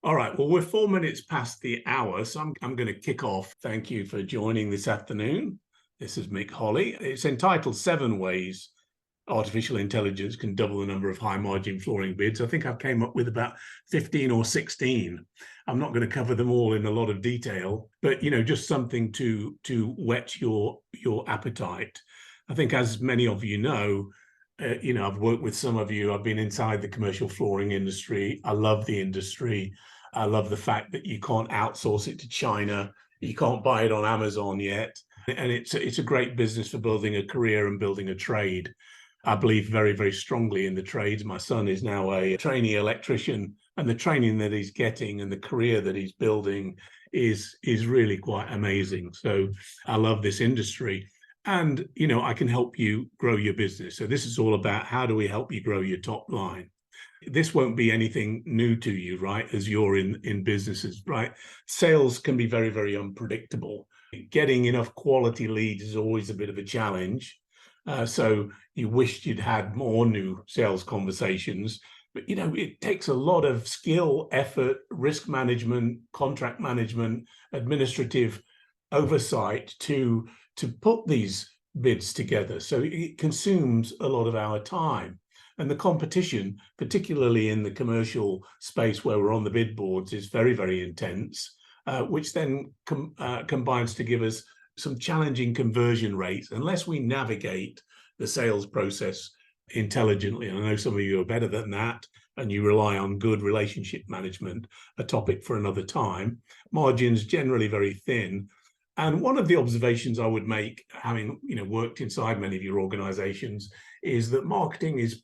All right, well, we're 4 minutes past the hour, so I'm going to kick off. Thank you for joining this afternoon. This is Mick Holly. It's entitled 7 Ways Artificial Intelligence Can Double the Number of High Margin Flooring Bids. I think I've came up with about 15 or 16. I'm not going to cover them all in a lot of detail, but just something to whet your appetite. I think, as many of you know, I've worked with some of you. I've been inside the commercial flooring industry. I love the industry. I love the fact that you can't outsource it to China. You can't buy it on Amazon yet. And it's a great business for building a career and building a trade. I believe very, very strongly in the trades. My son is now a trainee electrician, and the training that he's getting and the career that he's building is really quite amazing. So I love this industry. And, I can help you grow your business. So this is all about how do we help you grow your top line? This won't be anything new to you, right? As you're in businesses, right? Sales can be very, very unpredictable. Getting enough quality leads is always a bit of a challenge. So you wished you'd had more new sales conversations. But, it takes a lot of skill, effort, risk management, contract management, administrative oversight to put these bids together. So it consumes a lot of our time. And the competition, particularly in the commercial space where we're on the bid boards, is very, very intense, which then combines to give us some challenging conversion rates unless we navigate the sales process intelligently. And I know some of you are better than that, and you rely on good relationship management, a topic for another time. Margins generally very thin. And one of the observations I would make, having worked inside many of your organizations, is that marketing is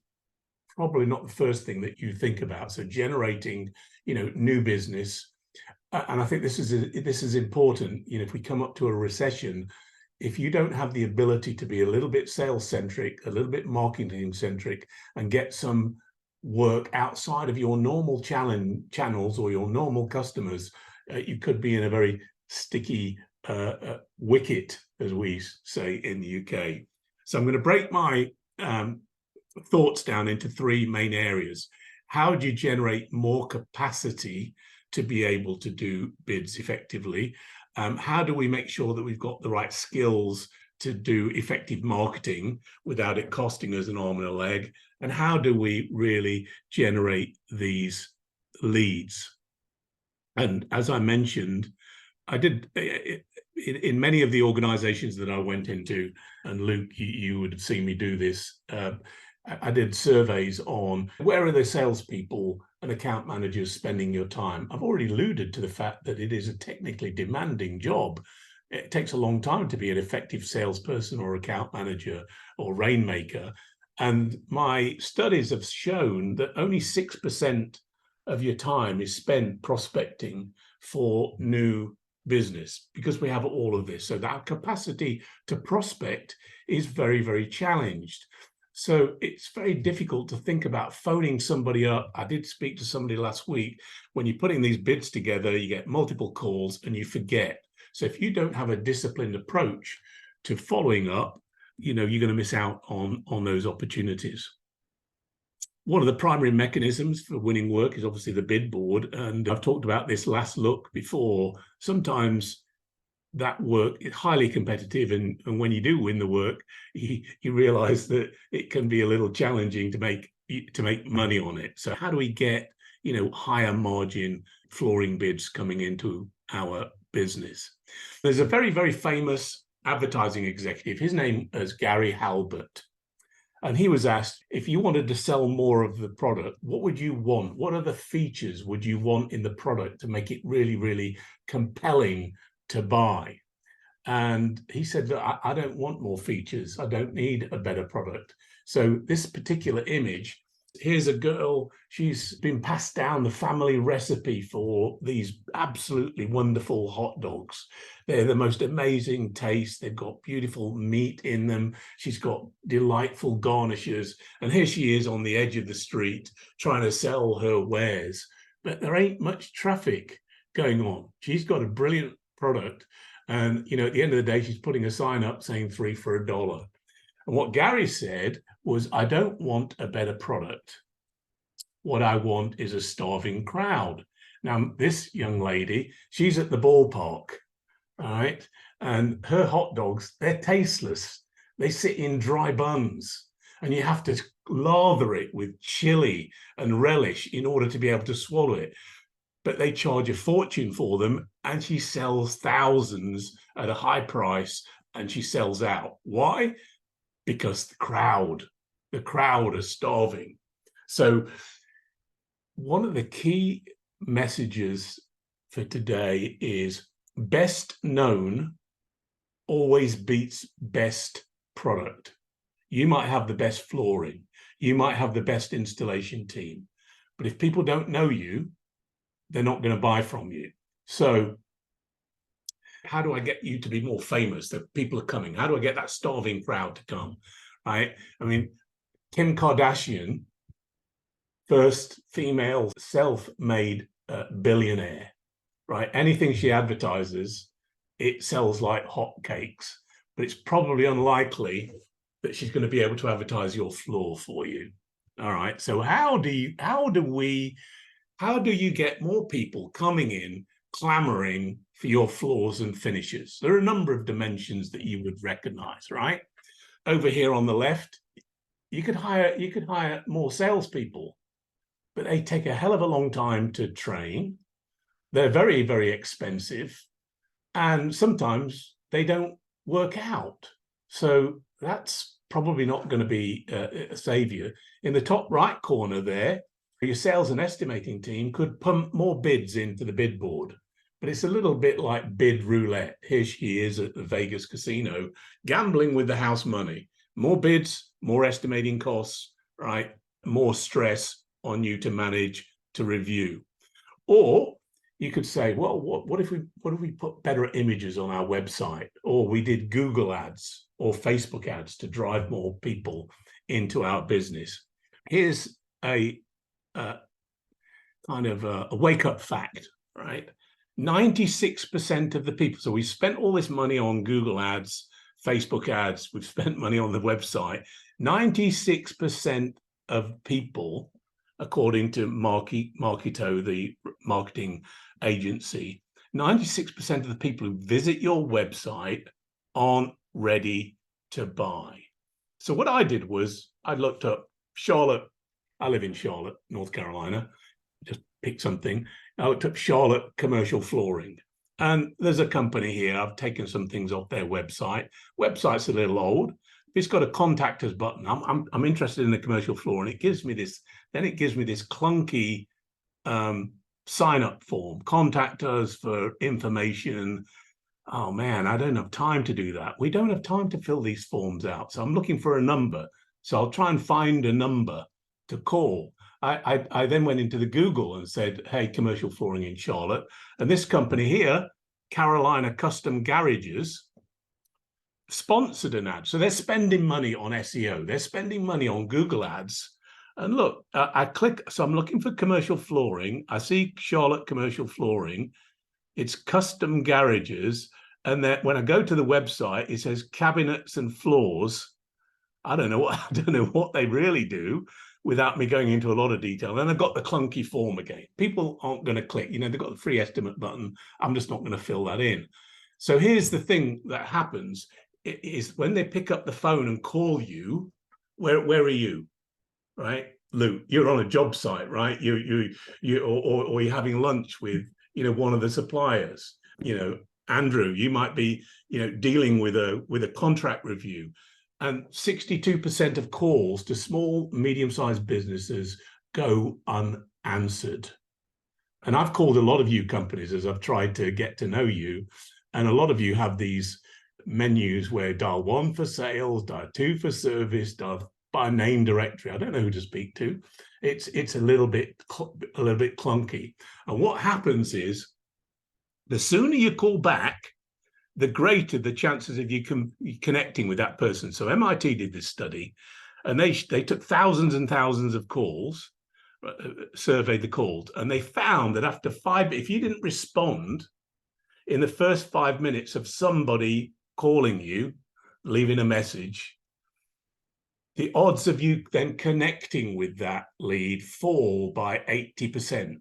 probably not the first thing that you think about. So generating, new business, and I think this is important. If we come up to a recession, if you don't have the ability to be a little bit sales centric, a little bit marketing centric, and get some work outside of your normal channels or your normal customers, you could be in a very sticky wicket, as we say in the UK. So I'm going to break my thoughts down into 3 main areas. How do you generate more capacity to be able to do bids effectively? How do we make sure that we've got the right skills to do effective marketing without it costing us an arm and a leg? And how do we really generate these leads? And as I mentioned, I did in many of the organizations that I went into, and Luke, you would have seen me do this. I did surveys on where are the salespeople and account managers spending your time. I've already alluded to the fact that it is a technically demanding job. It takes a long time to be an effective salesperson or account manager or rainmaker. And my studies have shown that only 6% of your time is spent prospecting for new business, because we have all of this. So that capacity to prospect is very, very challenged. So it's very difficult to think about phoning somebody up. I did speak to somebody last week. When you're putting these bids together, you get multiple calls and you forget. So if you don't have a disciplined approach to following up, you're going to miss out on those opportunities. One of the primary mechanisms for winning work is obviously the bid board. And I've talked about this last look before. Sometimes that work is highly competitive. And when you do win the work, you realize that it can be a little challenging to make money on it. So how do we get, higher margin flooring bids coming into our business? There's a very, very famous advertising executive. His name is Gary Halbert. And he was asked, if you wanted to sell more of the product, what would you want? What other features would you want in the product to make it really, really compelling to buy? And he said, look, I don't want more features. I don't need a better product. So this particular image, here's a girl. She's been passed down the family recipe for these absolutely wonderful hot dogs. They're the most amazing taste. They've got beautiful meat in them. She's got delightful garnishes. And here she is on the edge of the street trying to sell her wares. But there ain't much traffic going on. She's got a brilliant product. And, at the end of the day, she's putting a sign up saying 3 for $1. And what Gary said was, I don't want a better product. What I want is a starving crowd. Now, this young lady, she's at the ballpark, right? And her hot dogs, they're tasteless. They sit in dry buns, and you have to lather it with chili and relish in order to be able to swallow it. But they charge a fortune for them, and she sells thousands at a high price, and she sells out. Why? Because the crowd are starving. So one of the key messages for today is best known always beats best product. You might have the best flooring, you might have the best installation team, but if people don't know you, they're not going to buy from you. So how do I get you to be more famous, that people are coming? How do I get that starving crowd to come, right? I mean, Kim Kardashian, first female self-made billionaire, right? Anything she advertises, it sells like hotcakes, but it's probably unlikely that she's going to be able to advertise your floor for you. All right. So how do you get more people coming in, clamoring for your floors and finishes? There are a number of dimensions that you would recognize, right? Over here on the left, you could hire more salespeople, but they take a hell of a long time to train. They're very, very expensive, and sometimes they don't work out. So that's probably not going to be a savior. In the top right corner there, your sales and estimating team could pump more bids into the bid board, but it's a little bit like bid roulette. Here she is at the Vegas casino, gambling with the house money. More bids, more estimating costs, right? More stress on you to manage, to review. Or you could say, well, what if we put better images on our website, or we did Google ads or Facebook ads to drive more people into our business? Here's a kind of a wake-up fact, right? 96% of the people, so we spent all this money on Google ads, Facebook ads, we've spent money on the website. 96% of people, according to Marketo, the marketing agency, 96% of the people who visit your website aren't ready to buy. So what I did was I looked up Charlotte. I live in Charlotte, North Carolina. Just pick something. I looked up Charlotte commercial flooring. And there's a company here. I've taken some things off their website. Website's a little old. It's got a contact us button. I'm interested in the commercial floor, and it gives me this. Then it gives me this clunky sign up form. Contact us for information. Oh man, I don't have time to do that. We don't have time to fill these forms out. So I'm looking for a number. So I'll try and find a number to call. I then went into the Google and said, hey, commercial flooring in Charlotte. And this company here, Carolina Custom Garages, sponsored an ad. So they're spending money on SEO. They're spending money on Google ads. And look, I click. So I'm looking for commercial flooring. I see Charlotte commercial flooring. It's custom garages. And then when I go to the website, it says cabinets and floors. I don't know what they really do, without me going into a lot of detail. And I've got the clunky form again. People aren't going to click. You know, they've got the free estimate button. I'm just not going to fill that in. So here's the thing that happens is when they pick up the phone and call you, where are you, right? Luke, you're on a job site, right? Or you're having lunch with, one of the suppliers. Andrew, you might be, dealing with a contract review. And 62% of calls to small, medium-sized businesses go unanswered. And I've called a lot of you companies as I've tried to get to know you. And a lot of you have these menus where dial 1 for sales, dial 2 for service, dial by name directory. I don't know who to speak to. It's a little bit clunky. And what happens is, the sooner you call back, the greater the chances of you connecting with that person. So MIT did this study, and they took thousands and thousands of calls, surveyed the calls, and they found that after if you didn't respond in the first 5 minutes of somebody calling you, leaving a message, the odds of you then connecting with that lead fall by 80%.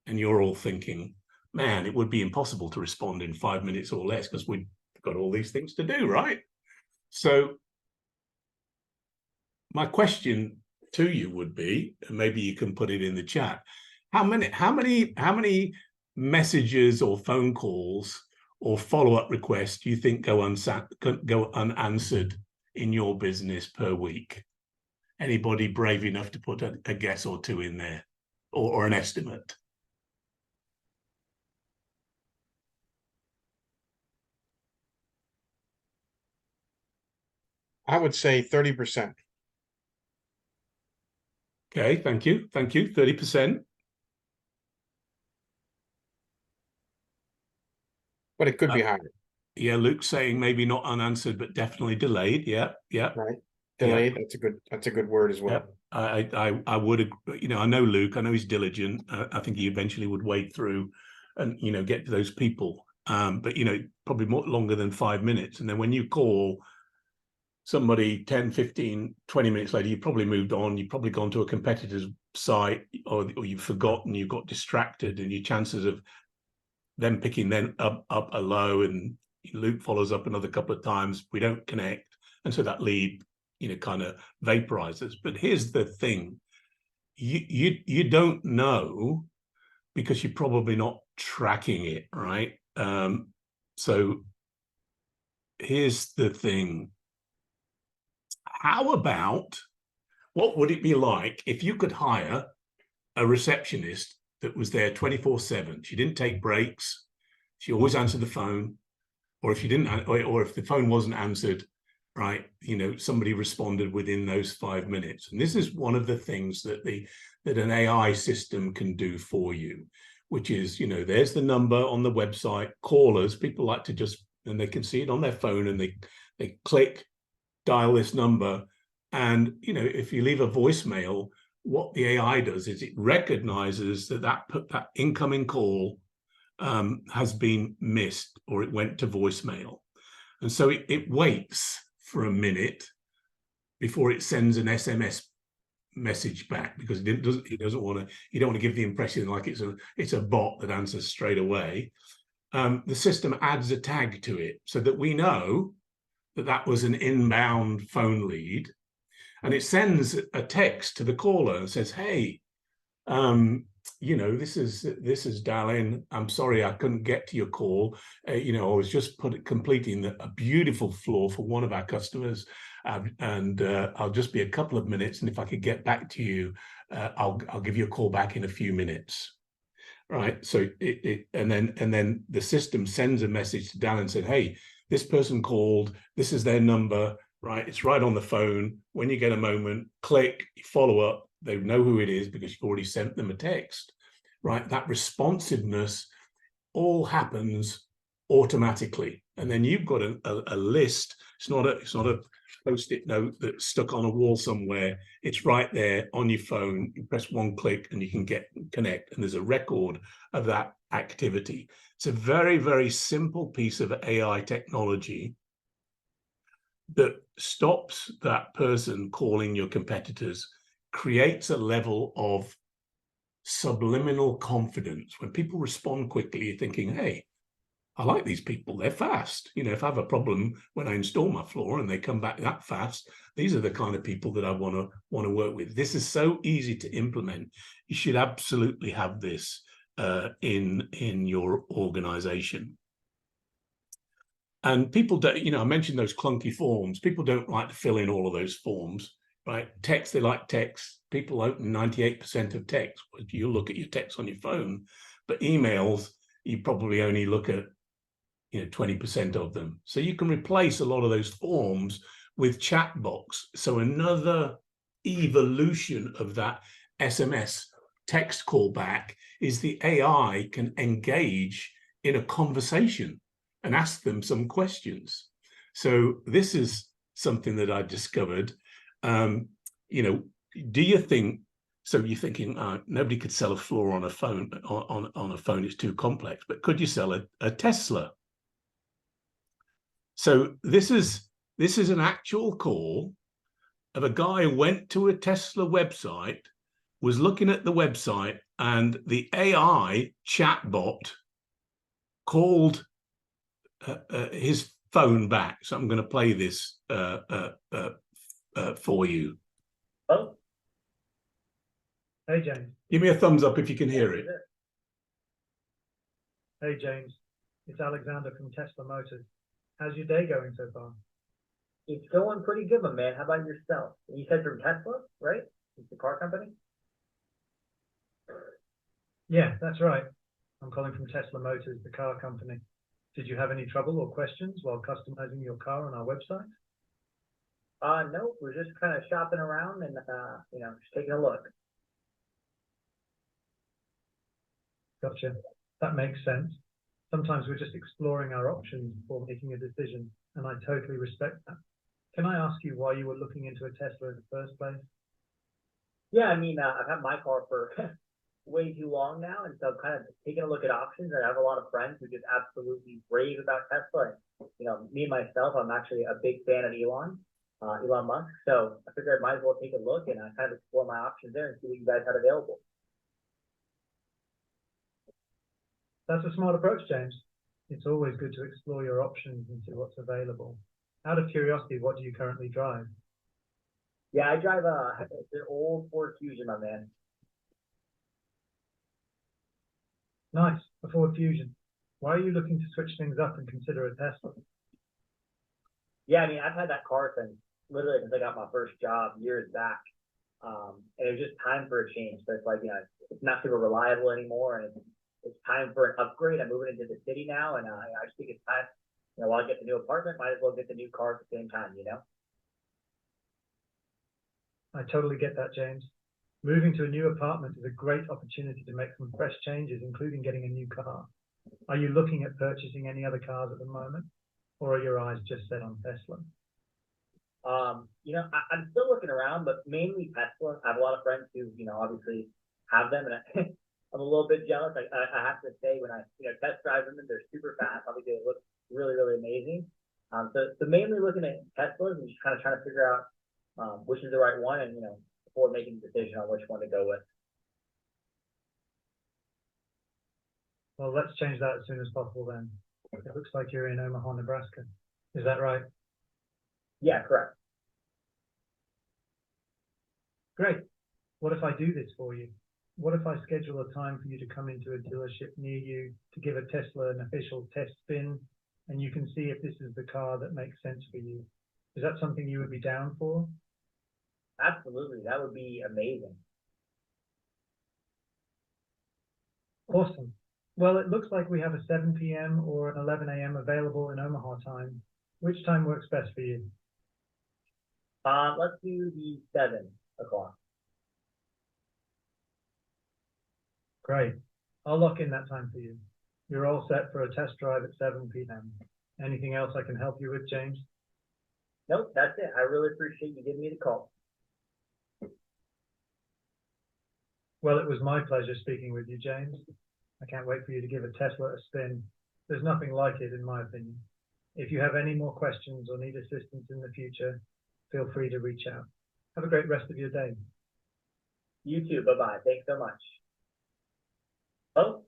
and you're all thinking, man, it would be impossible to respond in 5 minutes or less because we've got all these things to do, right? So my question to you would be, and maybe you can put it in the chat, how many messages or phone calls or follow-up requests do you think go unanswered in your business per week? Anybody brave enough to put a guess or two in there, or an estimate? I would say 30%. Okay, thank you. 30%. But it could be higher. Yeah, Luke's saying maybe not unanswered, but definitely delayed. Yeah. Right. Delayed. Yeah. That's a good word as well. Yeah. I would, I know Luke, I know he's diligent. I think he eventually would wade through and, get to those people. But, probably more longer than 5 minutes. And then when you call somebody 10, 15, 20 minutes later, you've probably moved on, you've probably gone to a competitor's site, or you've forgotten, you got distracted, and your chances of them picking then up are low, and Luke follows up another couple of times, we don't connect, and so that lead kind of vaporizes. But here's the thing, you don't know because you're probably not tracking it, right? So here's the thing, how about, what would it be like if you could hire a receptionist that was there 24/7? She didn't take breaks. She always answered the phone, or if she didn't, or if the phone wasn't answered, right, somebody responded within those 5 minutes. And this is one of the things that an AI system can do for you, which is, there's the number on the website. Callers, people like to just, and they can see it on their phone, and they click, dial this number, and if you leave a voicemail, what the AI does is it recognizes that incoming call has been missed, or it went to voicemail, and so it waits for a minute before it sends an SMS message back, because you don't want to give the impression like it's a bot that answers straight away. The system adds a tag to it so that we know that was an inbound phone lead, and it sends a text to the caller and says, hey, this is Darlene. I'm sorry I couldn't get to your call. I was just completing a beautiful floor for one of our customers, and I'll just be a couple of minutes, and if I could get back to you, I'll give you a call back in a few minutes. Right. So and then the system sends a message to Darlene and said, hey, this person called, this is their number, right? It's right on the phone. When you get a moment, click, follow up. They know who it is because you've already sent them a text, right? That responsiveness all happens automatically. And then you've got a list. It's not a Post-it note that's stuck on a wall somewhere. It's right there on your phone. You press one click and you can connect, and there's a record of that activity. It's a very, very simple piece of AI technology that stops that person calling your competitors, creates a level of subliminal confidence. When people respond quickly, you're thinking, hey, I like these people, they're fast. If I have a problem when I install my floor and they come back that fast, these are the kind of people that I want to work with. This is so easy to implement. You should absolutely have this in your organization. And people don't, I mentioned those clunky forms. People don't like to fill in all of those forms, right? Text, they like text. People open 98% of text. You look at your text on your phone, but emails, you probably only look at 20% of them. So you can replace a lot of those forms with chat box. So another evolution of that SMS text callback is the AI can engage in a conversation and ask them some questions. So this is something that I discovered. Do you think, so you're thinking, nobody could sell a floor on a phone, on a phone, it's too complex, but could you sell a Tesla? So this is an actual call of a guy who went to a Tesla website was looking at the website, and the AI chatbot called his phone back. So I'm going to play this for you. Oh. Hey, James. Give me a thumbs up if you can hear it. Hey, James. It's Alexander from Tesla Motors. How's your day going so far? It's going pretty good, my man. How about yourself? You said from Tesla, right? It's the car company? Yeah, that's right. I'm calling from Tesla Motors, the car company. Did you have any trouble or questions while customizing your car on our website? No, we're just kind of shopping around and, just taking a look. Gotcha. That makes sense. Sometimes we're just exploring our options before making a decision, and I totally respect that. Can I ask you why you were looking into a Tesla in the first place? Yeah, I've had my car for way too long now, and so I'm kind of taking a look at options. I have a lot of friends who just absolutely rave about Tesla. And, me myself, I'm actually a big fan of Elon Musk. So I figured I might as well take a look and kind of explore my options there and see what you guys had available. That's a smart approach, James. It's always good to explore your options and see what's available. Out of curiosity, what do you currently drive? Yeah, I drive it's an old Ford Fusion, my man. Nice, a Ford Fusion. Why are you looking to switch things up and consider a Tesla? Yeah, I've had that car since I got my first job years back. And it was just time for a change. So it's like, it's not super reliable anymore, and it's time for an upgrade. I'm moving into the city now, and I just think it's time. While I get the new apartment, might as well get the new car at the same time, I totally get that, James. Moving to a new apartment is a great opportunity to make some fresh changes, including getting a new car. Are you looking at purchasing any other cars at the moment, or are your eyes just set on Tesla? I'm still looking around, but mainly Tesla. I have a lot of friends who, obviously have them, and I'm a little bit jealous. I have to say, when I, test drive them, and they're super fast. Obviously, they look really, really amazing. So mainly looking at Teslas and just kind of trying to figure out which is the right one, and before making a decision on which one to go with. Well, let's change that as soon as possible then. It looks like you're in Omaha, Nebraska. Is that right? Yeah, correct. Great. What if I do this for you? What if I schedule a time for you to come into a dealership near you to give a Tesla an official test spin, and you can see if this is the car that makes sense for you? Is that something you would be down for? Absolutely. That would be amazing. Awesome. Well, it looks like we have a 7 p.m. or an 11 a.m. available in Omaha time. Which time works best for you? Let's do the 7 o'clock. Great. I'll lock in that time for you. You're all set for a test drive at 7 p.m. Anything else I can help you with, James? Nope, that's it. I really appreciate you giving me the call. Well, it was my pleasure speaking with you, James. I can't wait for you to give a Tesla a spin. There's nothing like it, in my opinion. If you have any more questions or need assistance in the future, feel free to reach out. Have a great rest of your day. You too. Bye-bye. Thanks so much. Oh.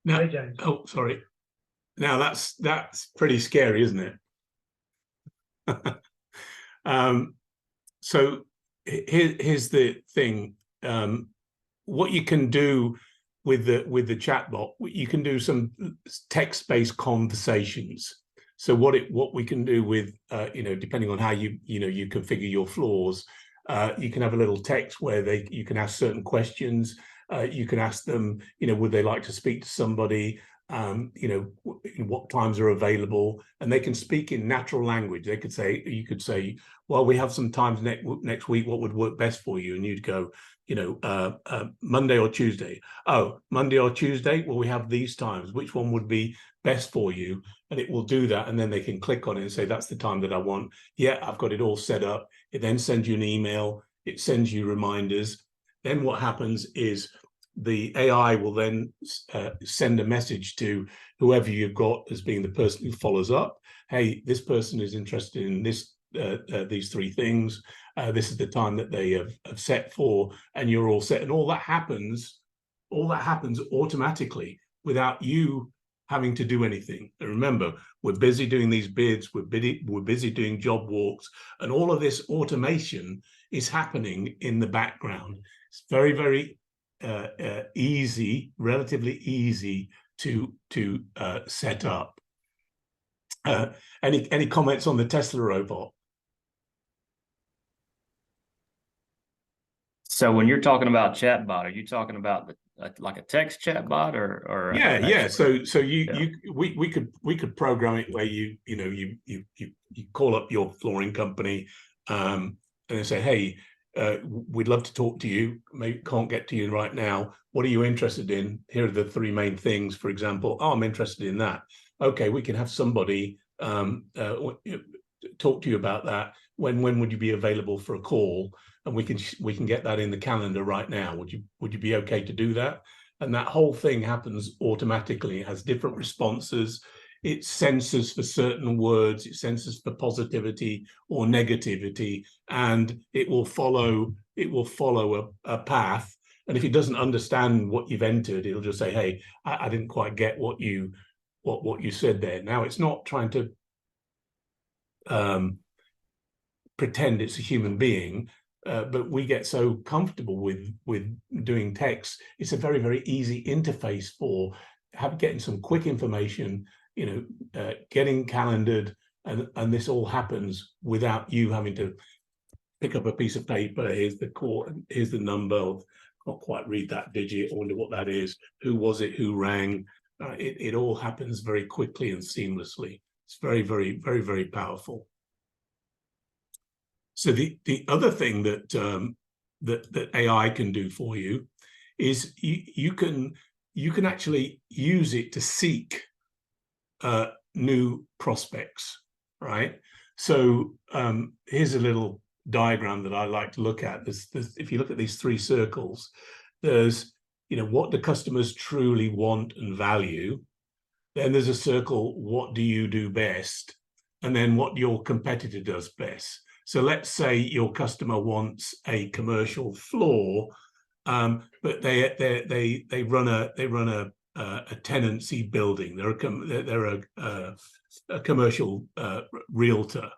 Now, Hey, James. oh, sorry. Now that's pretty scary, isn't it? So here's the thing. What you can do with the chatbot, you can do some text-based conversations. So what we can do with depending on how you configure your floors, you can have a little text where you can ask certain questions. You can ask them, would they like to speak to somebody? What times are available, and they can speak in natural language. You could say, well, we have some times next week, what would work best for you? And you'd go, Monday or Tuesday. Oh, Monday or Tuesday, well, we have these times, which one would be best for you? And it will do that, and then they can click on it and say, that's the time that I want. Yeah, I've got it all set up. It then sends you an email, it sends you reminders. Then what happens is the AI will then send a message to whoever you've got as being the person who follows up. Hey, this person is interested in this these three things. This is the time that they have set for, and you're all set. And all that happens automatically without you having to do anything. And remember, we're busy doing these bids, we're busy doing job walks, and all of this automation is happening in the background. It's very, very easy, relatively easy to set up. Any comments on the Tesla robot? So when you're talking about chatbot, are you talking about like a text chatbot or yeah? So we could program it where you call up your flooring company and they say, hey, we'd love to talk to you. Maybe can't get to you right now. What are you interested in? Here are the three main things. For example, oh, I'm interested in that. Okay, we can have somebody talk to you about that. When would you be available for a call? And we can get that in the calendar right now. Would you be okay to do that? And that whole thing happens automatically. It has different responses. It censors for certain words. It censors for positivity or negativity, and it will follow a path. And if it doesn't understand what you've entered, it'll just say, hey, I didn't quite get what you said there. Now, it's not trying to pretend it's a human being, but we get so comfortable with doing text. It's a very, very easy interface for getting some quick information, getting calendared, and this all happens without you having to pick up a piece of paper. Here's the core, here's the number. Not quite read that digit. I wonder what that is. Who was it? Who rang? It all happens very quickly and seamlessly. It's very, very, very, very powerful. So the other thing that AI can do for you is you can actually use it to seek new prospects, right? So here's a little diagram that I like to look at. If you look at these three circles, there's what do customers truly want and value. Then there's a circle, what do you do best? And then what your competitor does best. So let's say your customer wants a commercial floor, but they run a tenancy building. They're a commercial realtor,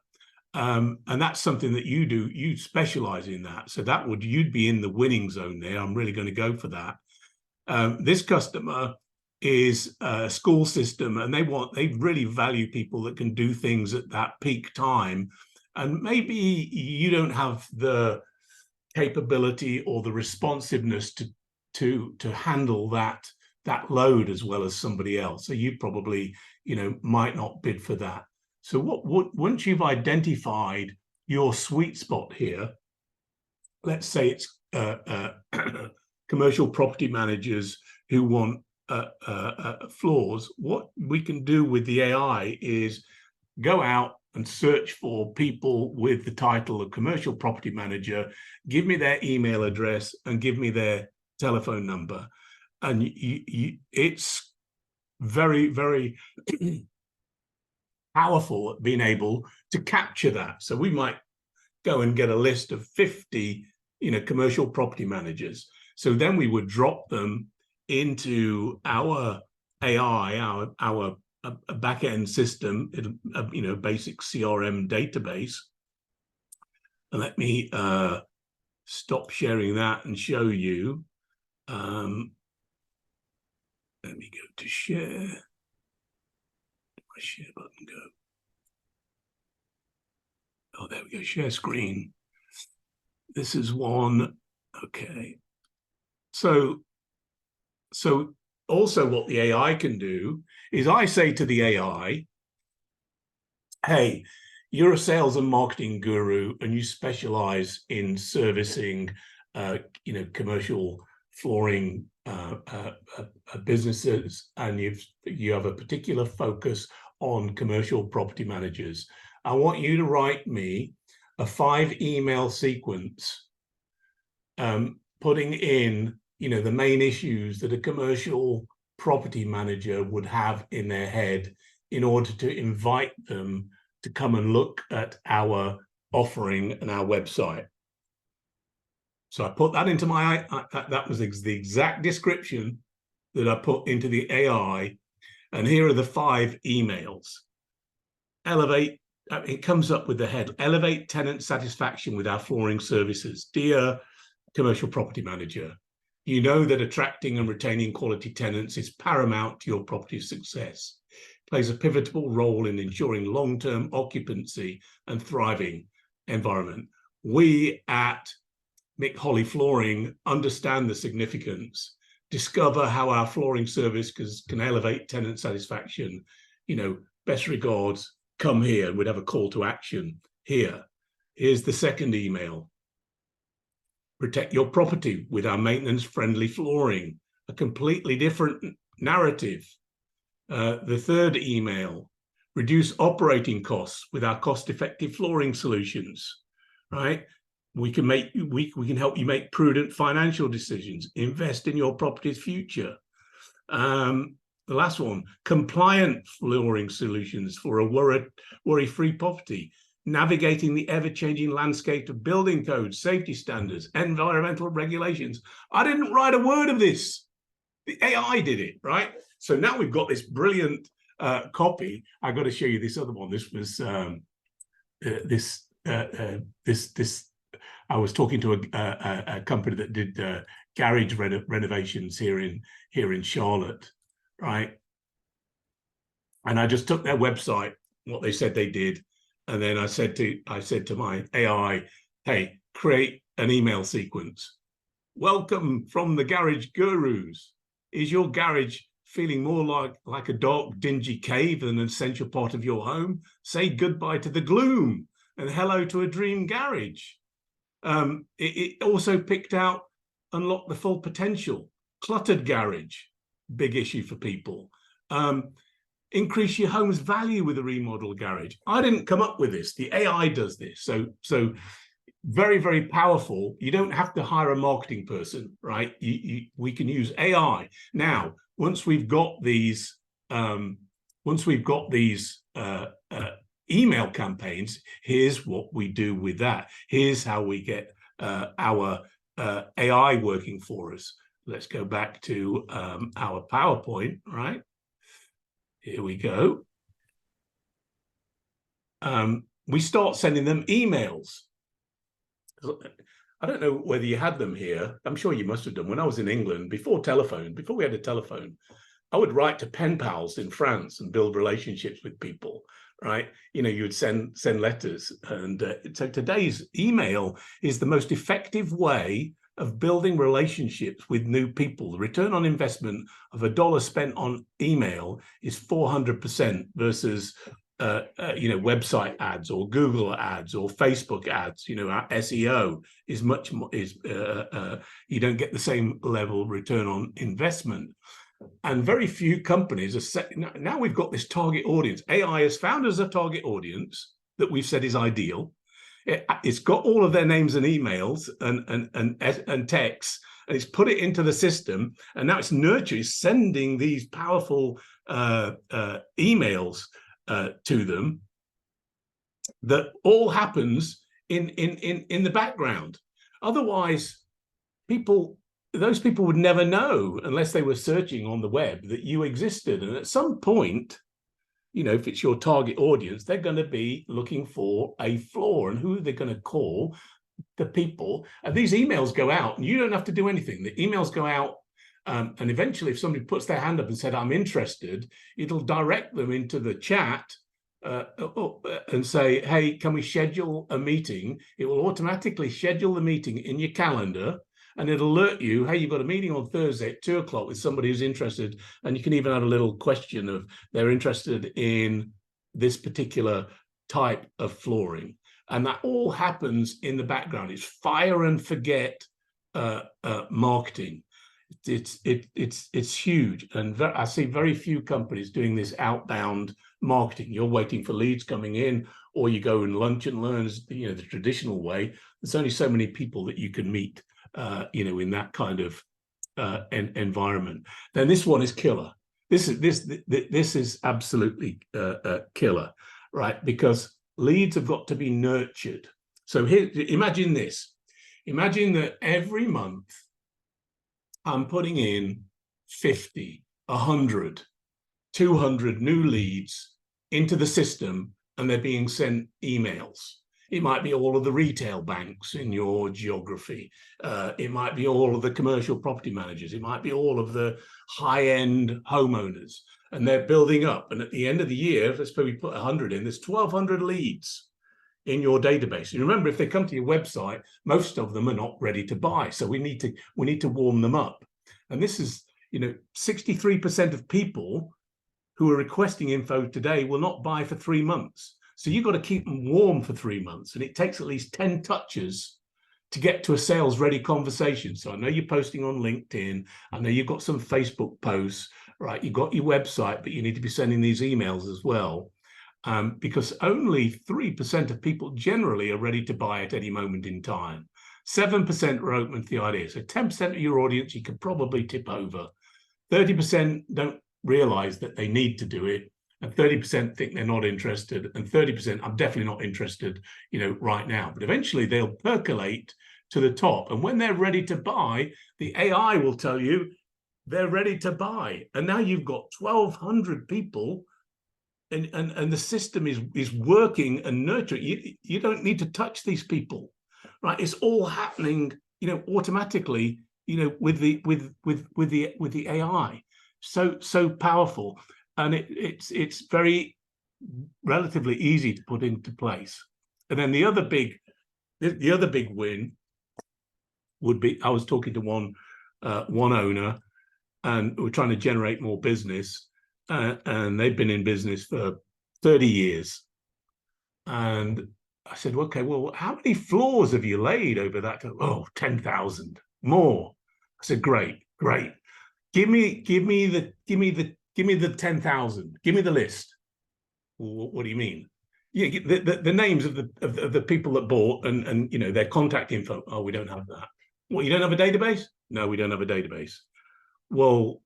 and that's something that you do. You specialize in that, so you'd be in the winning zone there. I'm really going to go for that. This customer is a school system, and they really value people that can do things at that peak time. And maybe you don't have the capability or the responsiveness to handle that load as well as somebody else. So you probably might not bid for that. So once you've identified your sweet spot here, let's say it's commercial property managers who want floors. What we can do with the AI is go out and search for people with the title of commercial property manager, give me their email address and give me their telephone number. And it's very, very powerful at being able to capture that. So we might go and get a list of 50, commercial property managers. So then we would drop them into our AI, our back-end system, basic CRM database. And let me stop sharing that and show you. Let me go to share. Where'd my share button go? Oh, there we go. Share screen. This is one. Okay. So also what the AI can do is I say to the AI, hey, you're a sales and marketing guru and you specialize in servicing, commercial flooring businesses, and you have a particular focus on commercial property managers. I want you to write me a 5-email sequence, putting in the main issues that a commercial property manager would have in their head in order to invite them to come and look at our offering and our website. So I put that into my, that was the exact description that I put into the AI. And here are the 5 emails. Elevate, it comes up with the head, elevate tenant satisfaction with our flooring services. Dear commercial property manager, you know that attracting and retaining quality tenants is paramount to your property's success. It plays a pivotal role in ensuring long-term occupancy and thriving environment. We at Mick Holly Flooring understand the significance, discover how our flooring service can elevate tenant satisfaction. You know, best regards, come here, and we'd have a call to action here. Here's the second email. Protect your property with our maintenance-friendly flooring, a completely different narrative. The third email, reduce operating costs with our cost-effective flooring solutions, right? We can help you make prudent financial decisions, invest in your property's future. The last one, compliant flooring solutions for a worry-free property, navigating the ever-changing landscape of building codes, safety standards, environmental regulations. I didn't write a word of this. The AI did it, right? So now we've got this brilliant copy. I've got to show you this other one. This was I was talking to a company that did garage renovations here in Charlotte, right? And I just took their website, what they said they did, and then I said to my AI, hey, create an email sequence. Welcome from the garage gurus. Is your garage feeling more like a dark, dingy cave than an essential part of your home? Say goodbye to the gloom and hello to a dream garage. It also picked out unlock the full potential. Cluttered garage, big issue for people. Increase your home's value with a remodel garage. I didn't come up with this. The AI does this. So very, very powerful. You don't have to hire a marketing person, right? We can use AI. Now, once we've got these email campaigns, here's what we do with that. Here's how we get our AI working for us. Let's go back to our PowerPoint, right? Here we go. We start sending them emails. I don't know whether you had them here. I'm sure you must have done. When I was in England, before we had a telephone, I would write to pen pals in France and build relationships with people, right? You know, you would send letters. And so today's email is the most effective way of building relationships with new people. The return on investment of $1 spent on email is 400% versus website ads or Google ads or Facebook ads. You know, our SEO is much more, you don't get the same level return on investment. And very few companies are set. Now we've got this target audience. AI has found us a target audience that we've said is ideal. It's got all of their names and emails and texts, and it's put it into the system. And now it's nurturing, sending these powerful emails to them. That all happens in the background. Otherwise, those people would never know unless they were searching on the web that you existed. And at some point, you know, if it's your target audience, they're going to be looking for a floor. And who are they going to call? The people. And these emails go out, and you don't have to do anything. The emails go out, and eventually, if somebody puts their hand up and said, I'm interested, it'll direct them into the chat and say, hey, can we schedule a meeting? It will automatically schedule the meeting in your calendar. And it'll alert you, hey, you've got a meeting on Thursday at 2 o'clock with somebody who's interested. And you can even add a little question of they're interested in this particular type of flooring. And that all happens in the background. It's fire and forget marketing. It's huge. And I see very few companies doing this outbound marketing. You're waiting for leads coming in, or you go and lunch and learn, you know, the traditional way. There's only so many people that you can meet in that kind of environment. Then this one is killer. This is absolutely killer. right? Because leads have got to be nurtured. So here, imagine this. Imagine that every month I'm putting in 50, 100, 200 new leads into the system, and they're being sent emails. It might be all of the retail banks in your geography. It might be all of the commercial property managers. It might be all of the high-end homeowners, and they're building up. And at the end of the year, let's probably put 100 in, there's 1,200 leads in your database. You remember, if they come to your website, most of them are not ready to buy. So we need to warm them up. And this is, 63% of people who are requesting info today will not buy for 3 months. So you've got to keep them warm for 3 months. And it takes at least 10 touches to get to a sales ready conversation. So I know you're posting on LinkedIn. I know you've got some Facebook posts, right? You've got your website, but you need to be sending these emails as well. Because only 3% of people generally are ready to buy at any moment in time. 7% are open to the idea. So 10% of your audience you could probably tip over. 30% don't realize that they need to do it, and 30% think they're not interested, and 30% I'm definitely not interested, right now. But eventually they'll percolate to the top, and when they're ready to buy, the AI will tell you they're ready to buy. And now you've got 1,200 people, and the system is working and nurturing. You don't need to touch these people, right? It's all happening, automatically, with the AI. So powerful, and it's very relatively easy to put into place. And then the other big win would be, I was talking to one owner, and we're trying to generate more business, and they've been in business for 30 years. And I said, okay, well, how many floors have you laid over that? Oh, 10,000 more. I said, great. Give me the 10,000. Give me the list. Well, what do you mean? Yeah, the names of the people that bought and their contact info. Oh, we don't have that. Well, you don't have a database? No, we don't have a database. Well,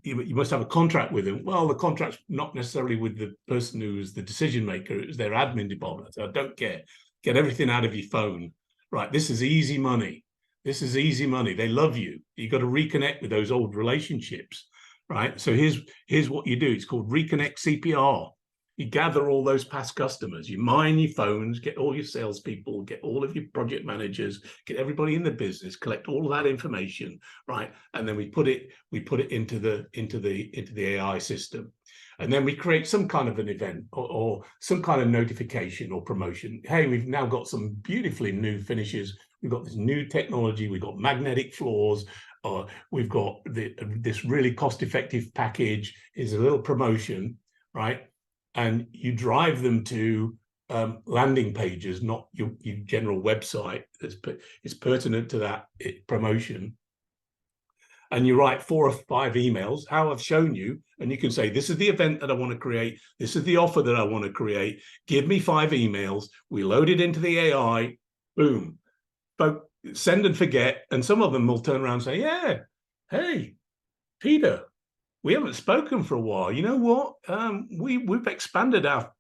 you must have a contract with them. Well, the contract's not necessarily with the person who's the decision maker. It was their admin department. So I don't care. Get everything out of your phone. Right, this is easy money. This is easy money. They love you. You got to reconnect with those old relationships, right? So here's what you do. It's called reconnect CPR. You gather all those past customers. You mine your phones, get all your salespeople, get all of your project managers, get everybody in the business, collect all of that information, right? And then we put it into the AI system. And then we create some kind of an event or some kind of notification or promotion. Hey, we've now got some beautifully new finishes. We've got this new technology. We've got magnetic floors. We've got this really cost-effective package. Is a little promotion, right? And you drive them to landing pages, not your general website. It's pertinent to that promotion. And you write 4 or 5 emails, how I've shown you, and you can say, this is the event that I want to create. This is the offer that I want to create. Give me 5 emails. We load it into the AI. Boom. But send and forget. And some of them will turn around and say, yeah, hey, Peter, we haven't spoken for a while. You know what? We've expanded our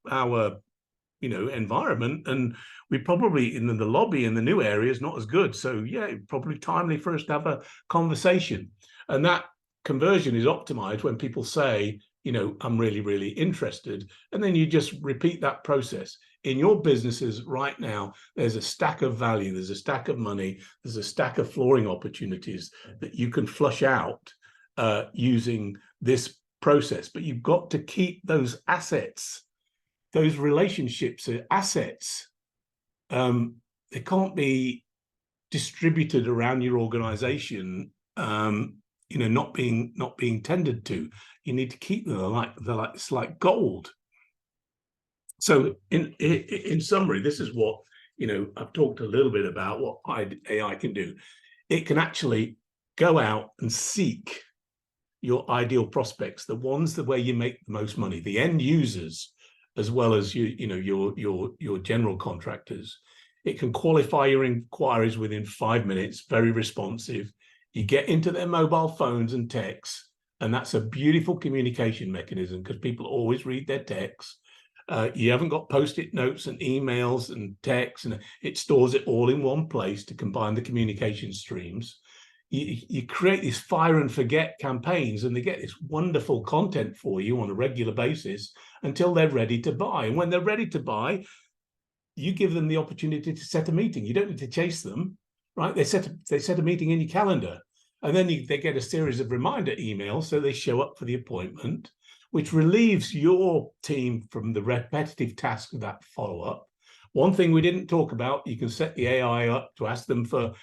environment, and we probably in the lobby in the new area is not as good. So yeah, probably timely for us to have a conversation. And that conversion is optimized when people say, I'm really, really interested. And then you just repeat that process. In your businesses right now, there's a stack of value, there's a stack of money, there's a stack of flooring opportunities that you can flush out using this process. But you've got to keep those assets, those relationships are assets. They can't be distributed around your organization, not being tended to. You need to keep them. It's like gold. So in summary, this is what I've talked a little bit about what AI can do. It can actually go out and seek your ideal prospects, the ones where you make the most money, the end users, as well as your general contractors. It can qualify your inquiries within 5 minutes, very responsive. You get into their mobile phones and texts, and that's a beautiful communication mechanism because people always read their texts. You haven't got post-it notes and emails and texts, and it stores it all in one place to combine the communication streams. You create these fire and forget campaigns, and they get this wonderful content for you on a regular basis until they're ready to buy. And when they're ready to buy, you give them the opportunity to set a meeting. You don't need to chase them, right? They set a meeting in your calendar, and then they get a series of reminder emails, so they show up for the appointment, which relieves your team from the repetitive task of that follow-up. One thing we didn't talk about, you can set the AI up to ask them for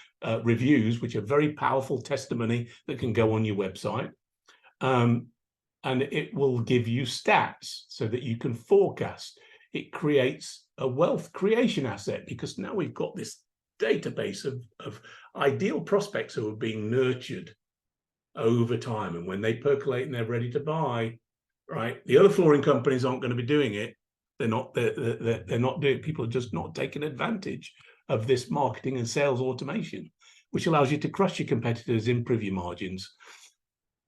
reviews, which are very powerful testimony that can go on your website. And it will give you stats so that you can forecast. It creates a wealth creation asset, because now we've got this database of ideal prospects who are being nurtured over time. And when they percolate and they're ready to buy, right, the other flooring companies aren't going to be doing it. They're not doing. People are just not taking advantage of this marketing and sales automation, which allows you to crush your competitors, improve your margins.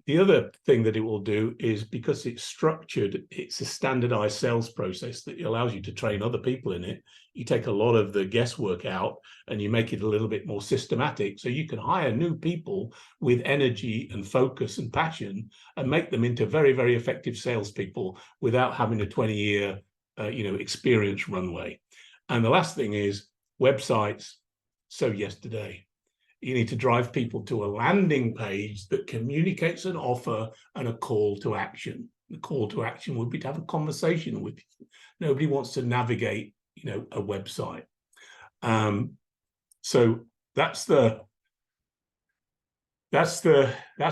The other thing that it will do is, because it's structured, it's a standardized sales process that allows you to train other people in it. You take a lot of the guesswork out and you make it a little bit more systematic, so you can hire new people with energy and focus and passion and make them into very, very effective salespeople without having a 20-year experience runway. And the last thing is websites. So yesterday, you need to drive people to a landing page that communicates an offer and a call to action. The call to action would be to have a conversation with you. Nobody wants to navigate, a website. So that's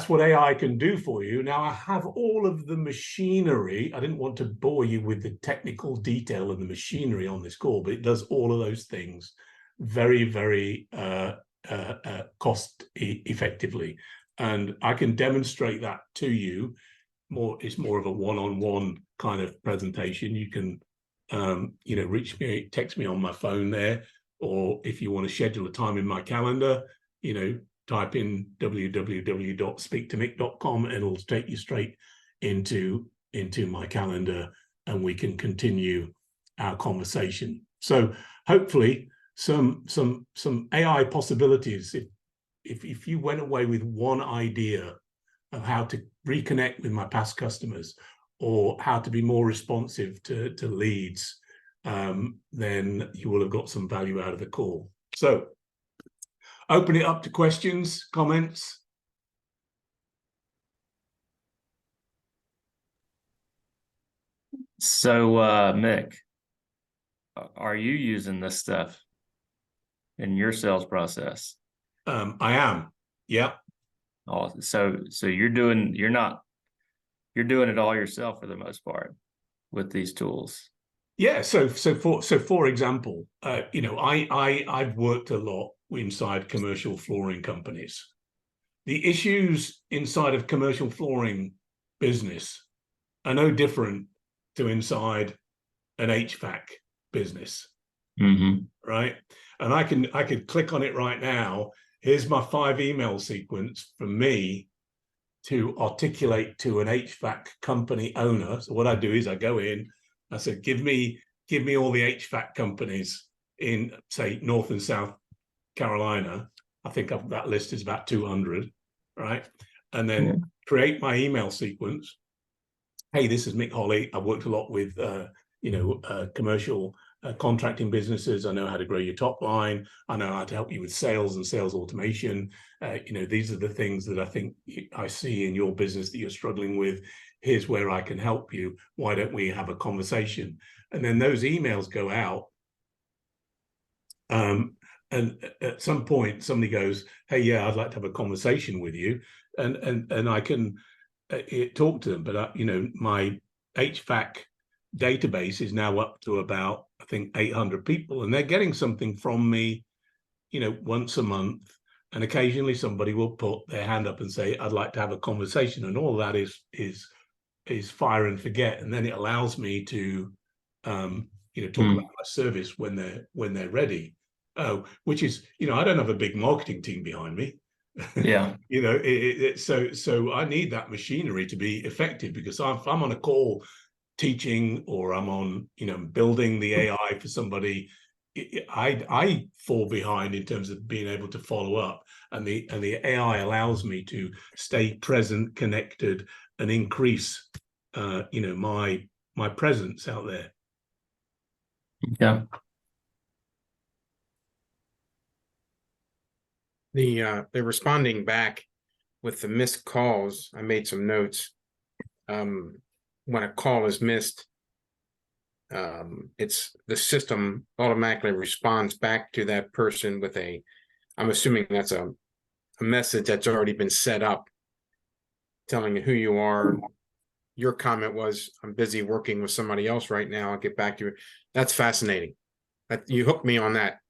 what AI can do for you. Now, I have all of the machinery. I didn't want to bore you with the technical detail of the machinery on this call, but it does all of those things very, very cost effectively, and I can demonstrate that to you. It's more of a one-on-one kind of presentation. You can reach me, text me on my phone there, or if you want to schedule a time in my calendar, type in www.speaktomick.com and it'll take you straight into my calendar, and we can continue our conversation. So hopefully some AI possibilities. If you went away with one idea of how to reconnect with my past customers, or how to be more responsive to leads, then you will have got some value out of the call. So open it up to questions, comments. So Mick, are you using this stuff in your sales process? I am. Yeah. Oh, so you're doing it all yourself for the most part with these tools. Yeah. So for example, I've worked a lot inside commercial flooring companies. The issues inside of commercial flooring business are no different to inside an HVAC business. Mm-hmm. Right. And I could click on it right now. Here's my 5 email sequence for me to articulate to an HVAC company owner. So what I do is I go in, I said, give me all the HVAC companies in, say, North and South Carolina. I think that list is about 200, right? And then create my email sequence. Hey, this is Mick Holly. I've worked a lot with commercial contracting businesses. I know how to grow your top line. I know how to help you with sales and sales automation. These are the things that I think I see in your business that you're struggling with. Here's where I can help you. Why don't we have a conversation? And then those emails go out. And at some point, somebody goes, hey, yeah, I'd like to have a conversation with you. And I can talk to them. But, my HVAC database is now up to about, I think, 800 people, and they're getting something from me, once a month. And occasionally somebody will put their hand up and say, I'd like to have a conversation. And all that is fire and forget. And then it allows me to, talk about my service when they're ready. Which is, I don't have a big marketing team behind me. Yeah. So I need that machinery to be effective, because if I'm on a call teaching or I'm on, building the AI for somebody, I fall behind in terms of being able to follow up, and the AI allows me to stay present, connected, and increase, my presence out there. Yeah. They're responding back with the missed calls. I made some notes. When a call is missed, it's the system automatically responds back to that person with I'm assuming that's a message that's already been set up, telling you who you are. Your comment was, I'm busy working with somebody else right now. I'll get back to you. That's fascinating. You hooked me on that.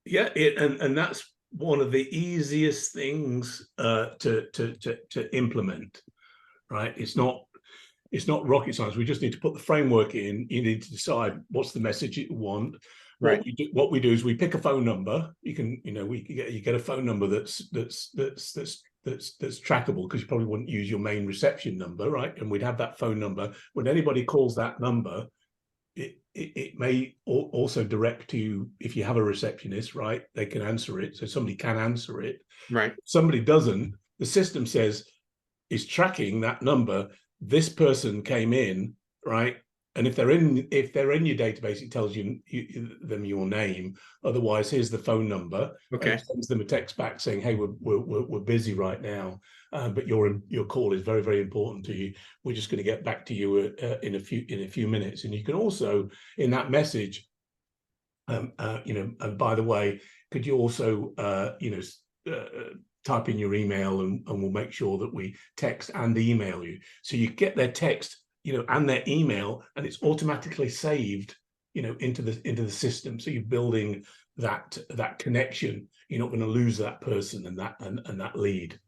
Yeah, and that's one of the easiest things to implement, right? It's not rocket science. We just need to put the framework in. You need to decide what's the message you want. Right. What we do is we pick a phone number. You can, you get a phone number that's trackable, because you probably wouldn't use your main reception number, right? And we'd have that phone number. When anybody calls that number, it may also direct to, if you have a receptionist, right, they can answer it. So somebody can answer it. Right. If somebody doesn't, the system says, is tracking that number. This person came in, right? And if they're in your database, it tells them your name. Otherwise, here's the phone number. Okay. And it sends them a text back saying, "Hey, we're busy right now, but your call is very, very important to you. We're just going to get back to you in a few minutes." And you can also, in that message, and by the way, could you also type in your email, and we'll make sure that we text and email you. So you get their text, and their email, and it's automatically saved, into the system. So you're building that connection. You're not going to lose that person and that lead.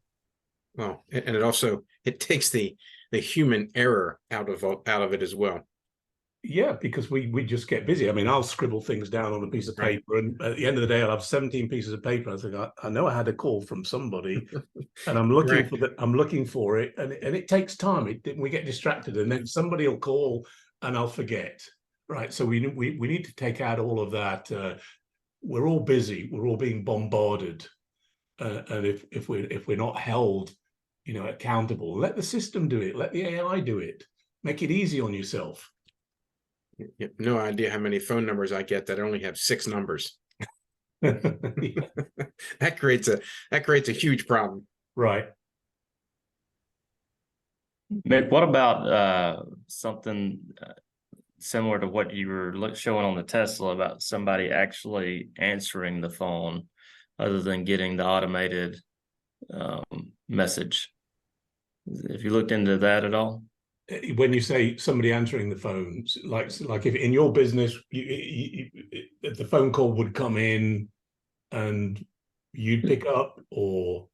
Well, and it takes the human error out of it as well. Yeah, because we just get busy. I mean, I'll scribble things down on a piece of paper, and at the end of the day, I'll have 17 pieces of paper. I think I know I had a call from somebody, and I'm looking for it, and it takes time. We get distracted, and then somebody will call, and I'll forget. Right, so we need to take out all of that. We're all busy. We're all being bombarded, and if we're not held, accountable, let the system do it. Let the AI do it. Make it easy on yourself. You have no idea how many phone numbers I get that only have 6 numbers. That creates a huge problem. Right. Mick, what about something similar to what you were showing on the Tesla about somebody actually answering the phone, other than getting the automated message? Have you looked into that at all? When you say somebody answering the phone, like if in your business, the phone call would come in and you'd pick up, or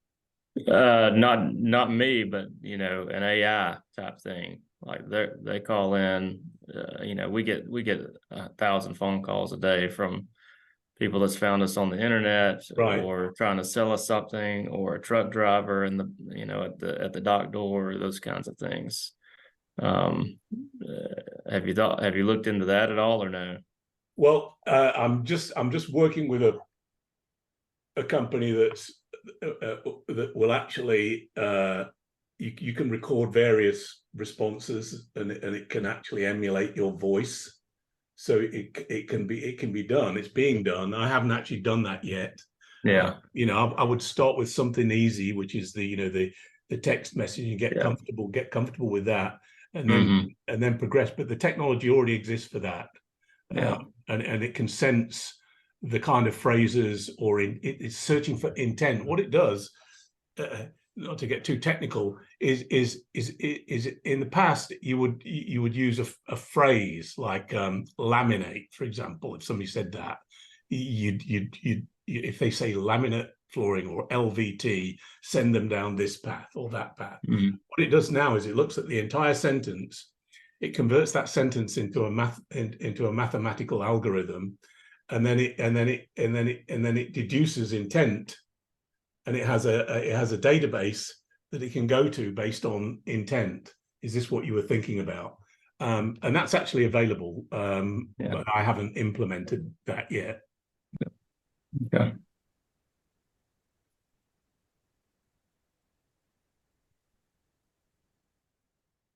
not me, but an AI type thing. Like they call in, we get 1,000 phone calls a day from people that's found us on the internet, right, or trying to sell us something, or a truck driver in the at the dock door, those kinds of things. Have you looked into that at all, or no? Well, I'm just working with a company that will actually you can record various responses, and it can actually emulate your voice. So it can be done. It's being done. I haven't actually done that yet. Yeah. I would start with something easy, which is the text message, and get comfortable with that, and then progress. But the technology already exists for that. And it can sense the kind of phrases, or it's searching for intent. What it does, not to get too technical, is in the past you would use a phrase like laminate, for example. If somebody said that, if they say laminate flooring or LVT, send them down this path or that path. What it does now is it looks at the entire sentence, it converts that sentence into a mathematical algorithm, and then it deduces intent, and it has a database that it can go to based on intent. Is this what you were thinking about? And that's actually available, Yeah. but I haven't implemented that yet. Okay.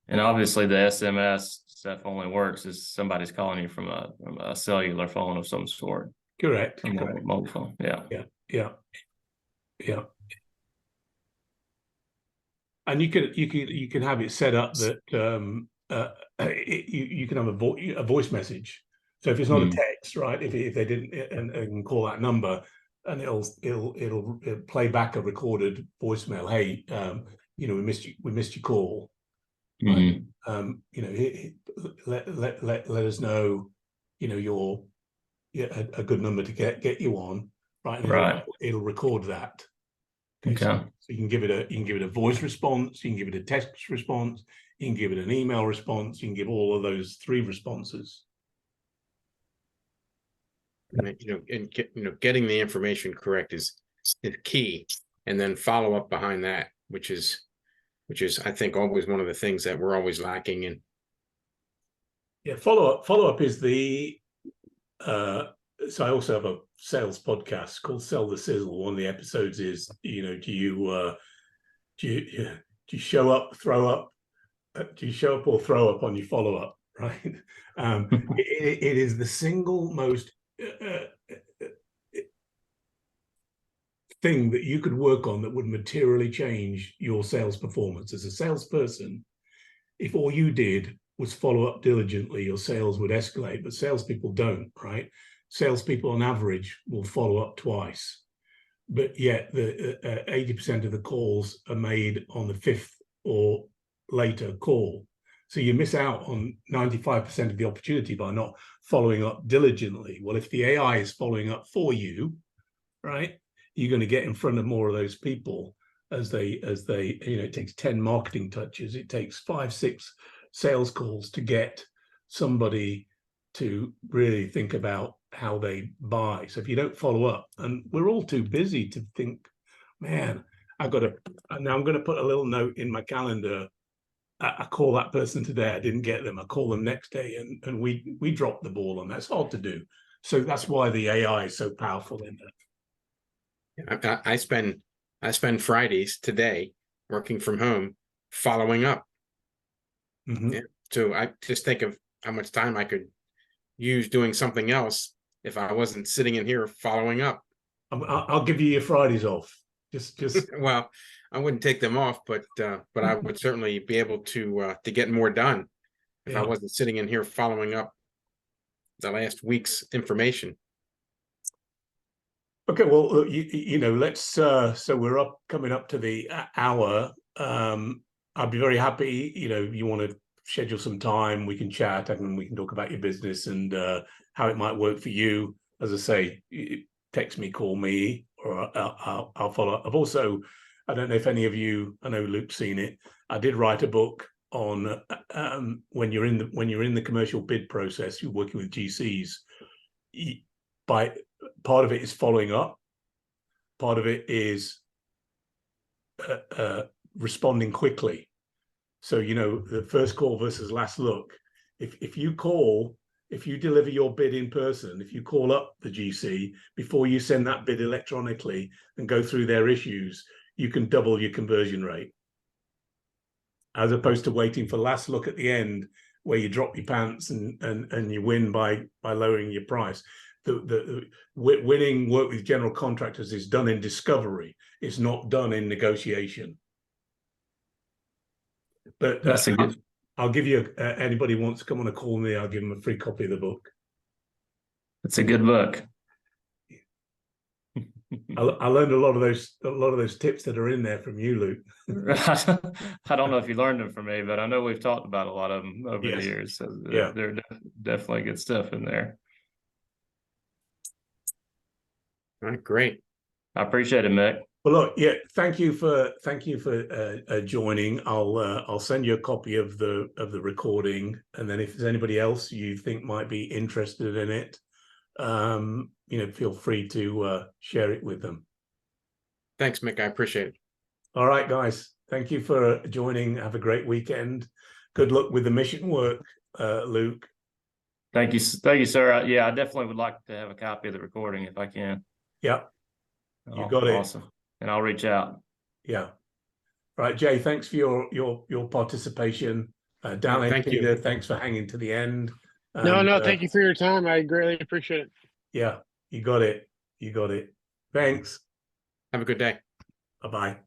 And obviously the SMS stuff only works if somebody's calling you from a cellular phone of some sort. Correct. A mobile phone. Yeah. Yeah. And you can have it set up that you can have a voice message. So if it's not a text, right? If they didn't and call that number, and it'll play back a recorded voicemail. Hey, we missed your call. Right? Let us know, you're a good number to get you on, right? And it'll record that. Okay. So you can give it a voice response, you can give it a text response, you can give it an email response, you can give all of those 3 responses. And getting the information correct is key, and then follow up behind that, which is I think always one of the things that we're always lacking in. Yeah, follow up is the so I also have a sales podcast called Sell the Sizzle. One of the episodes is, do you show up, throw up? Do you show up or throw up on your follow up? Right. It is the single most thing that you could work on that would materially change your sales performance as a salesperson. If all you did was follow up diligently, your sales would escalate. But salespeople don't, right? Salespeople on average will follow up twice, but yet the 80% of the calls are made on the 5th or later call. So you miss out on 95% of the opportunity by not following up diligently. Well, if the AI is following up for you, right, you're going to get in front of more of those people as they, it takes 10 marketing touches. It takes 5-6 sales calls to get somebody to really think about how they buy. So if you don't follow up, and we're all too busy to think, man, now I'm going to put a little note in my calendar. I call that person today. I didn't get them. I call them next day, and we dropped the ball on that. It's hard to do. So that's why the AI is so powerful in that. I spend Fridays today working from home following up. Yeah. So I just think of how much time I could use doing something else if I wasn't sitting in here following up. I'll give you your Fridays off. Just well, I wouldn't take them off, but I would certainly be able to get more done if I wasn't sitting in here following up the last week's information. Okay, well, let's. So we're coming up to the hour. I'd be very happy. You want to schedule some time, we can chat and we can talk about your business and how it might work for you. As I say, text me, call me, or I'll follow up. I've also, I don't know if any of you, I know Luke's seen it. I did write a book on when you're in the commercial bid process, you're working with GCs. Part of it is following up. Part of it is responding quickly. So, the first call versus last look. If you deliver your bid in person, if you call up the GC before you send that bid electronically and go through their issues, you can double your conversion rate. As opposed to waiting for last look at the end where you drop your pants and you win by lowering your price. The winning work with general contractors is done in discovery. It's not done in negotiation. But I'll give you anybody who wants to come on a call with me, I'll give them a free copy of the book. It's a good book. I learned a lot of those tips that are in there from you, Luke. I don't know if you learned them from me, but I know we've talked about a lot of them over the years. So they're definitely good stuff in there. All right, great. I appreciate it, Mick. Well, look, thank you for joining. I'll send you a copy of the recording, and then if there's anybody else you think might be interested in it, feel free to share it with them. Thanks, Mick. I appreciate it. All right, guys. Thank you for joining. Have a great weekend. good luck with the mission work, Luke. Thank you, sir. Yeah, I definitely would like to have a copy of the recording if I can. Yeah, you got it. Awesome, and I'll reach out. Yeah, right, Jay. Thanks for your participation. Dan, thank you. Peter, thanks for hanging to the end. No, thank you for your time. I greatly appreciate it. Yeah, you got it. You got it. Thanks. Have a good day. Bye-bye.